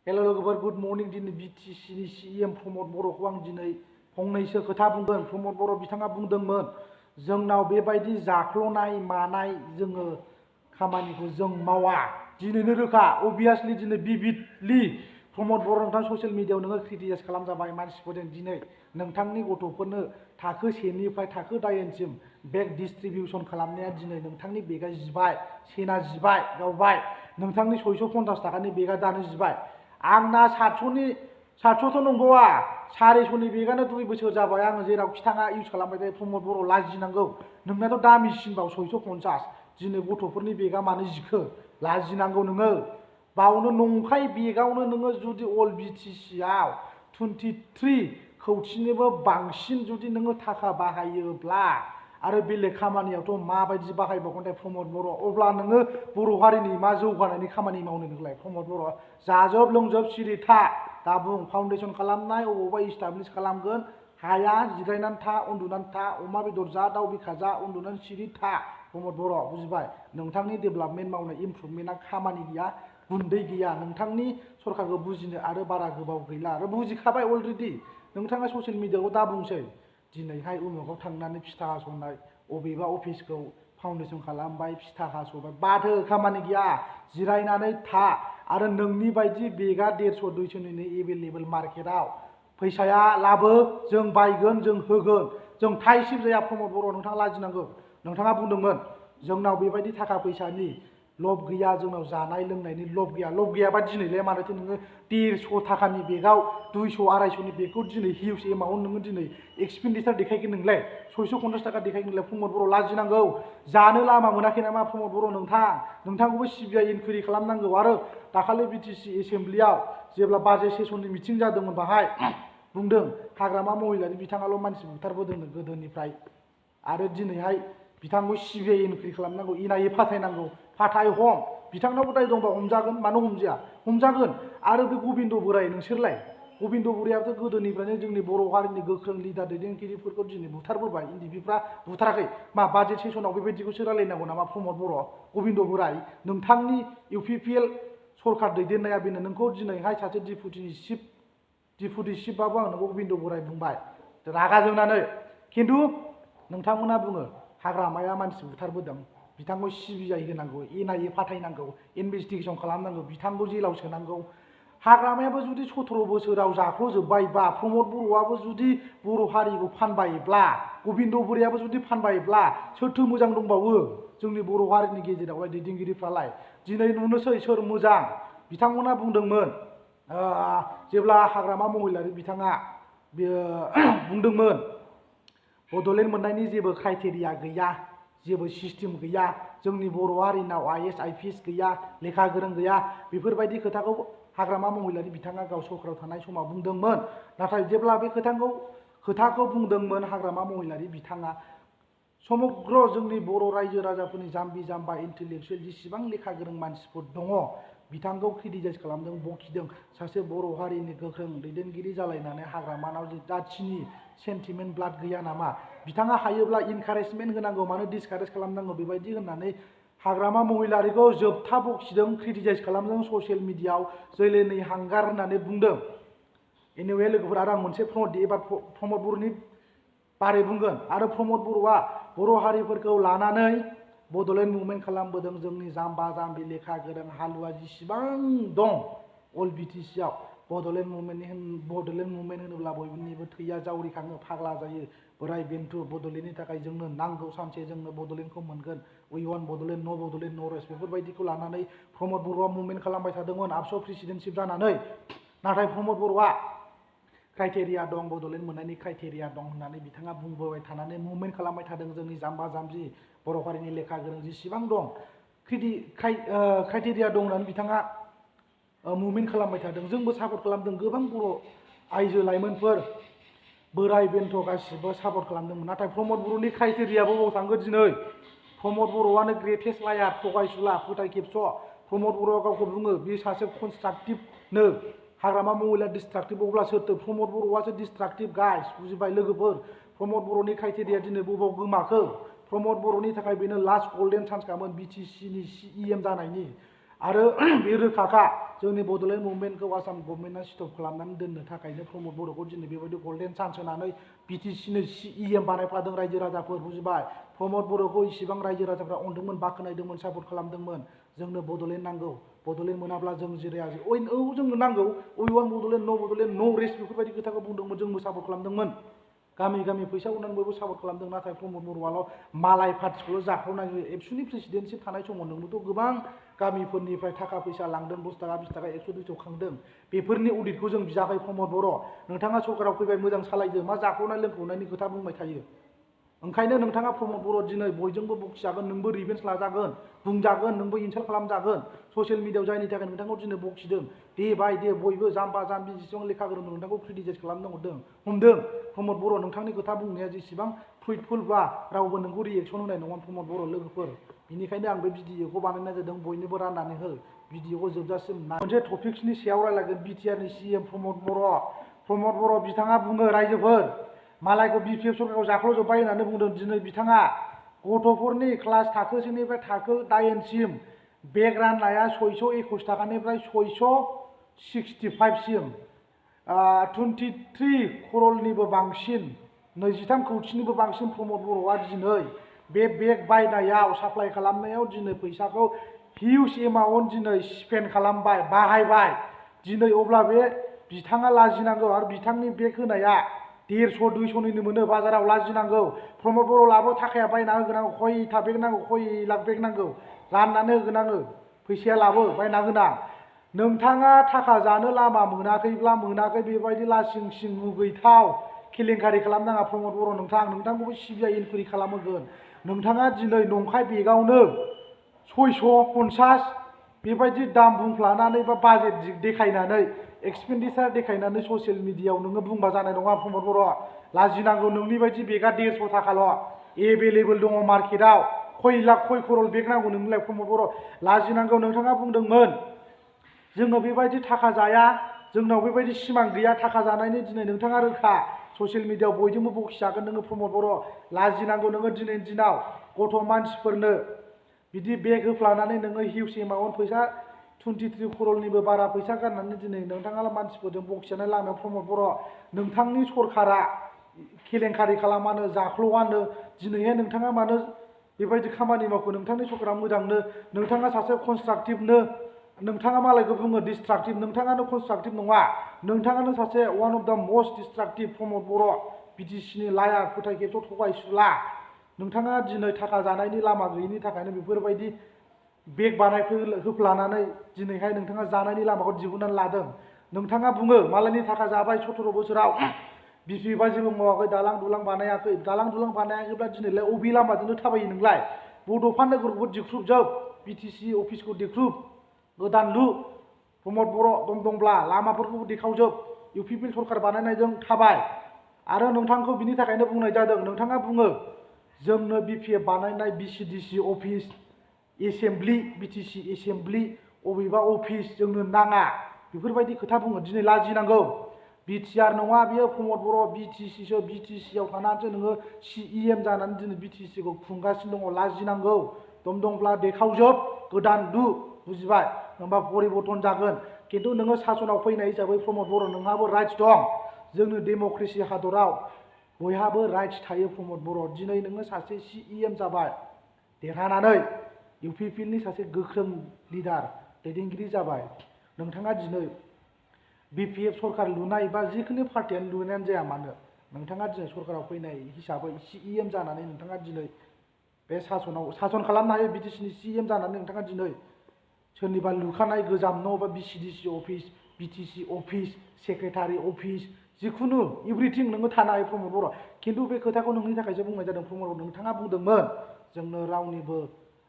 हेल' लोगोफोर good morning दिनै बिटिसिनि सिएम प्रमद बर'खौ आं दिनै फंनैसो खोथा बुंगोन। प्रमद बर' बिथाङा बुंदोंमोन जोंनाव बेबायदि जाख्ल'नाय मानाय जोङो खामानिखौ जों मावा। दिनैनो रोखा अबियासलि दिनै भिभिडलि प्रमद बर' नोंथां ससियेल मिडियायाव नोङो क्रिटिसाइज खालामजाबाय मानसिफोरजों। दिनै नोंथांनि गथ'फोरनो थाखो 1निफ्राय थाखो 8सिम बेग डिस्ट्रिबिउसन खालामनाया दिनै नोंथांनि बेगा जिबाय, सेना जिबाय गावबाय, नोंथांनि 650 थाखानि बेगा दानो जिबाय। आंना 700थ' नंबावा 450नि बेगानो 2 बोसोर जाबाय। आङो जेरावखि थाङा इउज खालामबाय थायो। प्रमद बर' लाजिनांगौ, नोंनाथ' दामिसिनबाव 650। दिनै गथ'फोरनि बेगा मानो जिखो? लाजिनांगौ नोङो। बावनो नंखाय बेगावनो नोङो जुदि अल बिटिसिआव 23 कौटिनिबो बांसिन जुदि नोङो थाखा बाहायोब्ला आरो बेलेग खामानियावथ' माबायदि बाहायबावगोनथाय प्रमद बर'? अब्ला नोङो बर' हारिनि मा जौगानायनि खामानि मावनो नोंलाय प्रमद बर'? जाजोब लोंजोब सिरि था, दा बुं फाउन्डेसन खालामनाय अबावबा इस्टाब्लिस खालामगोन, हाया जिरायनानै था, उन्दुनानै था, अमा बेदर जा, दाउ बिखा जा, उन्दुनानै सिरि था प्रमद बर', बुजिबाय? नोंथांनि डेभेलपमेन्ट मावनाय इमप्रुभमेन्टआ खामानि गैया, गुन्दै गैया। नोंथांनि सरकारखौ बुजिनो आरो बारा गोबाव गैला आरो बुजिखाबाय अलरेडि। नोंथाङा ससियेल मिडियाआव दा बुंसै दिनैहाय उमुगाव थांनानै फिथा हास'नाय, अबेबा अफिसखौ फाउन्डेसन खालामबाय, फिथा हास'बाय, बाथो खामानि गैया, जिरायनानै था। आरो नोंनि बायदि बेगा 150-200निनो एभेलेबेल मार्केटआव फैसाया लाबो, जों बायगोन, जों होगोन, जों थाइसेबो जाया प्रमद बर'। नोंथाङा लाजिनांगौ। नोंथाङा बुंदोंमोन जोंनाव बेबायदि थाखा फैसानि लब गैया, जोंनाव जानाय लोंनायनि लब गैया। लब गैयाबा दिनैलाय मानोथो नोङो 150 थाखानि बेगाव 200-250नि बेगखौ दिनै हिउज एमाउन्ट नोङो दिनै एक्सपेन्डिचार देखायगोन नोंलाय? 650 थाखा देखायगोन नोंलाय प्रमद बर'? लाजिनांगौ। जानो लामा मोनाखै नामा प्रमद बर' नोंथांखौबो सिबिआइ इनकुवारि खालामनांगौ। आरो दाखालि बिटिसि एसेम्ब्लियाव जेब्ला बाजेट सेसननि मिटिं जादोंमोन बाहाय बुंदों हाग्रामा महिलारि बिथाङाल' मानसि बुथारबोदोंनो गोदोनिफ्राय, आरो दिनैहाय बिथांखौ सिबिआइ इनकुवारि खालामनांगौ, इनायै फाथायनांगौ। फाथाय हम, बिथांनावबो दाय दंबा हमजागोन, मानो हमजाया? हमजागोन। आरो बे गबिन्द बोराय नोंसोरलाय? गबिन्द बोरायाबोथ' गोदोनिफ्रायनो जोंनि बर' हारिनि गोख्रों लिडार दैदेनगिरिफोरखौ दिनै बुथारबोबाय, एनडिएफबिफ्रा बुथाराखै। मा बाजेट सेसनाव बेबायदिखौसो रायलायनांगौ नामा प्रमद बर'? गबिन्द बोराय, नोंथांनि इउपिपिएल सरकार दैदेननाया बेनो। नोंखौ दिनैहाय सासे डिपुटि चिफबाबो आं नोंखौ गबिन्द बोराय बुंबाय रागा जोंनानै। खिन्थु नोंथांमोना बुङो हाग्रामाया मानसि बुथारबोदों, बिथांखौ सिबिआइ होनांगौ, एनआइए फाथायनांगौ, इनभेस्टिगेसन खालामनांगौ, बिथांखौ जेलाव सोनांगौ। हाग्रामायाबो जुदि 17 बोसोराव जाख्ल'जोब्बायबा, प्रमद बर'आबो जुदि बर' हारिखौ फानबायब्ला, गबिन्द बोरायाबो जुदि फानबायब्ला, सोरथो मोजां दंबावो जोंनि बर' हारिनि गेजेरावलाय दैदेनगिरिफ्रालाय? दिनै नुनोसै सोर मोजां। बिथांमोना बुंदोंमोन जेब्ला हाग्रामा महिलारि बिथाङा बेयो बुंदोंमोन बड'लेण्ड मोननायनि जेबो क्राइटेरिया गैया, जेबो सिस्टेम गैया, जोंनि बर' हारिनाव आइएस आइपिएस गैया, लेखा गोरों गैया, बेफोरबायदि खोथाखौ हाग्रामा महिलारि बिथाङा गाव सरकाराव थानाय समाव बुंदोंमोन। नाथाय जेब्ला बे खोथाखौ बुंदोंमोन हाग्रामा महिलारि बिथाङा, समग्र जोंनि बर' रायजो राजाफोरनि जाम्बि जाम्बा इन्टेलेक्सुयेल जेसेबां लेखा गोरों मानसिफोर दङ बिथांखौ क्रिटिसाइज खालामदों, बखिदों। सासे बर' हारिनि गोख्रों दैदेनगिरि जालायनानै हाग्रामानाव जाथिनि सेन्टिमेन्ट ब्लाड गैया नामा? बिथाङा हायोब्ला इनकारेजमेन्ट होनांगौ, मानो डिसकारेज खालामनांगौ बेबायदि होननानै हाग्रामा महिलारिखौ जोबथा बखिदों, क्रिटिसाइज खालामदों ससियेल मिडियाआव जैलेनै हांगार होननानै बुंदों। एनिवे लोगोफोर, आरो आं मोनसे एबार प्रमद बर'नि बारै बुंगोन। आरो प्रमद बर'आ बर' हारिफोरखौ लानानै बड'लेण्ड मुभमेन्ट खालामबोदों। जोंनि जाम्बा जाम्बि लेखा गोरों हालुवा जेसेबां दं अल बिटिसिआव बड'लेण्ड मुभमेन्ट होनोब्ला बयनिबो थैया जावरिखाङो, फाग्ला जायो, बोराय बेन्थ' बड'लेण्डनि थाखाय जोंनो नांगौ, सानसे जोंनो बड'लेण्डखौ मोनगोन, उइ वान बड'लेण्ड, न' बड'लेण्ड, न' रेस्ट, बेफोरबायदिखौ लानानै प्रमद बर'आ मुभमेन्ट खालामबाय थादोंमोन आबसु प्रेसिडेन्टशिप जानानै। नाथाय प्रमद बर'आ क्राइटेरिया दं, बड'लेण्ड मोननायनि क्राइटेरिया दं होननानै बिथाङा बुंबोबाय थानानै मुभमेन्ट खालामबाय थादों। जोंनि जाम्बा जाम्बि बर' हारिनि लेखा गोरों जेसेबां दं क्राइटेरिया दं होननानै बिथाङा मुभमेन्ट खालामबाय थादों। जोंबो सापर्ट खालामदों, गोबां बर' आइजो लाइमोनफोर, बोराय बेन्थ' गासिबो सापर्ट खालामदोंमोन। नाथाय प्रमद बर'नि क्राइटेरियाबो बबाव थांगोन दिनै? प्रमद बर'आनो ग्रेटेस्ट लायार, थगायसुला, फोथाय खेबस'। प्रमद बर'आ गावखौ बुङो बे सासे कनस्ट्राक्टिभनो, हाग्रामा महिला डिस्ट्राक्टिभ, अब्ला सोरथो? प्रमद बर'आसो डिस्ट्राक्टिभ गाइस, बुजिबाय लोगोफोर? प्रमद बर'नि क्राइटेरिया दिनै बबाव गोमाखो? प्रमद बर'नि थाखाय बेनो लास्ट गल्डेन चान्सखामोन बिटिसिनि सिएम जानायनि। आरो बे रोखाखा जोंनि बड'लेण्ड मुभमेन्टखौ आसाम गभर्नमेन्टआ स्टप खालामनानै दोननो थाखायनो प्रमद बर'खौ दिनै बेबायदि गल्डेन चान्स होनानै बिटिसिनो CEM बानायफ्लादों रायजो राजाफोर बुजिबाय प्रमद बर'खौ इसिबां रायजो राजाफ्रा अनदोंमोन बाख्नायदोंमोन सापर्ट खालामदोंमोन जोंनो बड'लेण्ड नांगौ बड'लेण्ड मोनाब्ला जों जिराया जोंनो नांगौ उइ वान बड'लेण्ड नो रेस्ट बेफोरबायदि खोथाखौ बुंदोंमोन जोंबो सापर्ट खालामदोंमोन गामि गामि फैसा हरनानै बयबो सापर्ट खालामदों नाथाय प्रमद बर'आल' मालाय पार्टिखौल' जाख्ल'नाय एबसुनि प्रेसिडेन्टशिप थानाय समाव नोंबोथ' गोबां गामिफोरनिफ्राय थाखा फैसा लांदों 10 थाखा 20 थाखा 100 200 खांदों बेफोरनि अडिटखौ जों बिजाखै प्रमद बर' नोंथाङा सरकाराव फैबाय मोजां सालायदो मा जाख्ल'नाय लोंख्ल'नायनि खोथा बुंबाय थायो ओंखायनो नोंथाङा प्रमद बर' दिनै बयजोंबो बखिजागोन नोंबो रिभेन्स लाजागोन बुंजागोन नोंबो इनसाल्ट खालामजागोन ससियेल मिडियायाव जायनि थाखाय नोंथांखौ दिनै बखिदों दे बाय दे बयबो जाम्बा जाम्बि जेसेबां लेखा गोरों नोंथांखौ क्रिटिसाइज खालामनो हमदों प्रमद बर' नोंथांनि खोथा बुंनाया जेसेबां फ्रुइटफुलबा रावबो नोंखौ रिएक्सन होनाय नङा प्रमद बर' लोगोफोर बेनिखायनो आं बे भिडिअखौ बानायनाय जादों बयनोबो राननानै हो भिडिअखौ जोबजासिम मोनसे टपिक्सनि सायाव रायलायगोन बिटिआरनि CM प्रमद बर' बिथाङा बुङो रायजोफोर मालायखौ BPF सरकारखौ जाख्ल'जोब्बाय होननानै बुंदों दिनै बिथाङा गथ'फोरनि क्लास थाखोसेनिफ्राय थाखो 8सिम बेग राननाया 621 थाखानिफ्राय 665 सिम 23 क'रलनिबो बांसिन 23 कौटिनिबो बांसिन प्रमद बर'आ दिनै बे बेग बायनायाव साप्लाइ खालामनायाव दिनै फैसाखौ हिउज एमाउन्ट दिनै स्पेन्ड खालामबाय बाहायबाय दिनै अब्ला बे बिथाङा लाजिनांगौ आरो बिथांनि बेग होनाया 150 200निनो मोनो बाजाराव लाजिनांगौ प्रमद बर' लाबो थाखाया बायना होगोनांगौ खयथा बेग नांगौ खय लाख बेग नांगौ राननानै होगोनाङो फैसाया लाबो बायना होना नोंथाङा थाखा जानो लामा मोनाखैब्ला मोनाखै बेबायदि लासिं सिं मुगैथाव केलेंकारि खालामनाङा प्रमद बर' नोंथांखौबो CBI इनकुइरि खालामहोगोन नोंथाङा दिनै नंखाय बेगावनो 650 बेबायदि दाम बुंफ्लानानै बा बाजेट देखायनानै एक्सपेन्डिचार देखायनानै ससियेल मिडियायाव नोङो बुंबा जानाय नङा प्रमद बर' लाजिनांगौ नोंनि बायदि बेगा 150 थाखाल' एभेलेबल दङ मार्केटआव खय लाख खय करल बेग नांगौ नोंनोलाय प्रमद बर' लाजिनांगौ नोंथाङा बुंदोंमोन जोङो बेबायदि थाखा जाया जोंनाव बेबायदि सिमां गैया थाखा जानायनि दिनै नोंथाङा रोखा ससियेल मिडियायाव बयजोंबो बखिजागोन नोङो प्रमद बर' लाजिनांगौ नोङो दिनैनि दिनाव गथ' मानसिफोरनो बिदि बेग होफ्लानानै नोङो हिउज एमाउन्ट फैसा 23 क'रलनिबो बारा फैसा गारनानै दिनै नोंथाङा मानसिफोरजों बखिजानाय लामायाव प्रमद बर' नोंथांनि सरकारा केलेंकारि खालामानो जाख्ल'आनो दिनैहाय नोंथाङा मानो बेबायदि खामानि मावखो नोंथांनि सरकारा मोजांनो नोंथाङा सासे कनस्ट्राक्टिभनो नोंथाङा मालायखौ बुङो डिस्ट्राक्टिभ नोंथाङानो कनस्ट्राक्टिभ नङा नोंथाङानो सासे वान अफ द मस्ट डिस्ट्राक्टिभ प्रमद बर' बिटिसिनि लायार फोथाय खेबस' थगायसुला नोंथाङा दिनै थाखा जानायनि लामा गैयिनि थाखायनो बेफोरबायदि बेग होफ्लानानै दिनैहाय नोंथाङा जानायनि लामाखौ दिहुननानै लादों नोंथाङा बुङो मालायनि थाखा जाबाय 17 बोसोराव BPFआ जेबो मावाखै दालां दुलां बानायाखै दालां दुलां बानायाखैब्ला दिनैलाय अबे लामाजोंनो थाबायो नोंलाय बड'फा नोगोरखौबो दिख्रुबजोब BTC अफिसखौ दिख्रुब गोदान लु प्रमद बर' दंब्ला लामाफोरखौबो देखावजोब UPPL सरकार बानायनायजों थाबाय आरो नोंथांखौ बिनि थाखायनो बुंनाय जादों नोंथाङा बुङो जोंनो BPF बानायनाय BCDC office assembly BTC assembly अबेबा अफिस जोंनो नाङा बेफोरबायदि खोथा बुङो दिनै लाजिनांगौ BTR नङा बियो प्रमद बर' BTCसो BTCआव थानानैसो नोङो CEM जानानै दिनै BTCखौ खुंगासिनो दङ लाजिनांगौ दंब्ला देखावजोब गोदान लु बुजिबाय होनबा परिबर्तन जागोन खिन्थु नोङो सासनाव फैनाय हिसाबै प्रमद बर' नोंहाबो राइट्स दं जोंनि डेम'क्रेसि हादराव बयहाबो राइट्स थायो प्रमद बर' दिनै नोङो सासे CEM जाबाय देरहानानै UPPLनि सासे गोख्रों लिडार दैदेनगिरि जाबाय नोंथाङा दिनै BPF सरकार लुनाय बा जिखुनु पार्टियानो लुनायानो जाया मानो नोंथाङा दिनै सरकाराव फैनाय हिसाबै CEM जानानै नोंथाङा दिनै बे सासन खालामनो हायो BTCनि CEM जानानै नोंथाङा दिनै सोरनिबा लुखानाय गोजाम न' बा BCDC office BTC office secretary office जिखुनु एभ्रिथिं नोङो थानो हायो प्रमद बर' खिन्थु बे खोथाखौ नोंनि थाखायसो बुंनाय जादों प्रमद बर' नोंथाङा बुंदोंमोन जोंनो रावनिबो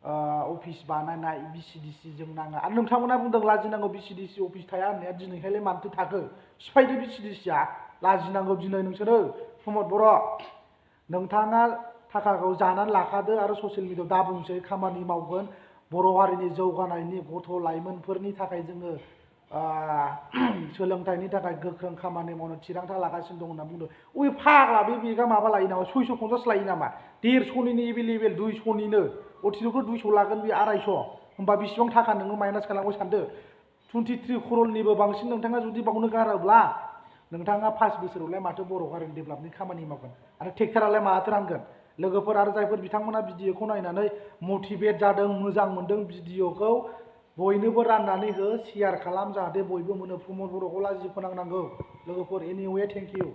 अफिस बानायनाय BCDC जों नाङा आरो नोंथांमोना बुंदों लाजिनांगौ BCDC अफिस थाया होननाया दिनैहायलाय मानोथो थाखो सिफायदो BCDCआ लाजिनांगौ दिनै नोंसोरो प्रमद बर' नोंथाङा थाखाखौ जानानै लाखादो आरो ससियेल मिडियायाव दाबुंसै खामानि मावगोन बर' हारिनि जौगानायनि गथ' लाइमोनफोरनि थाखाय जोङो सोलोंथाइनि थाखाय गोख्रों खामानि मावनो थिरांथा लागासिनो दं होनना बुंदों अबे फाग्ला बे बेगा माबा लायो नामा 650 लायो नामा 150निनो एभेलेबेल 200निनो अटिनोथ' 200 लागोन बे 250 होमबा बेसेबां थाखा नोङो माइनास खालामनो सानदो 23 crore बांसिन नोंथाङा जुदि बावनो गारोब्ला नोंथाङा 5 बोसोरावलाय माथो बर' हारिनि डेभेलपनि खामानि मावगोन आरो टेक्टारालाय माथो रानगोन लोगोफोर आरो जायफोर बिथांमोना भिडिअखौ नायनानै मटिभेट जादों मोजां मोनदों भिडिअखौ बयनोबो राननानै हो शेयार खालाम जाहाथे बयबो मोनो प्रमद बर'खौ लाजि फोनांनांगौ लोगोफोर एनिवे थेंक इउ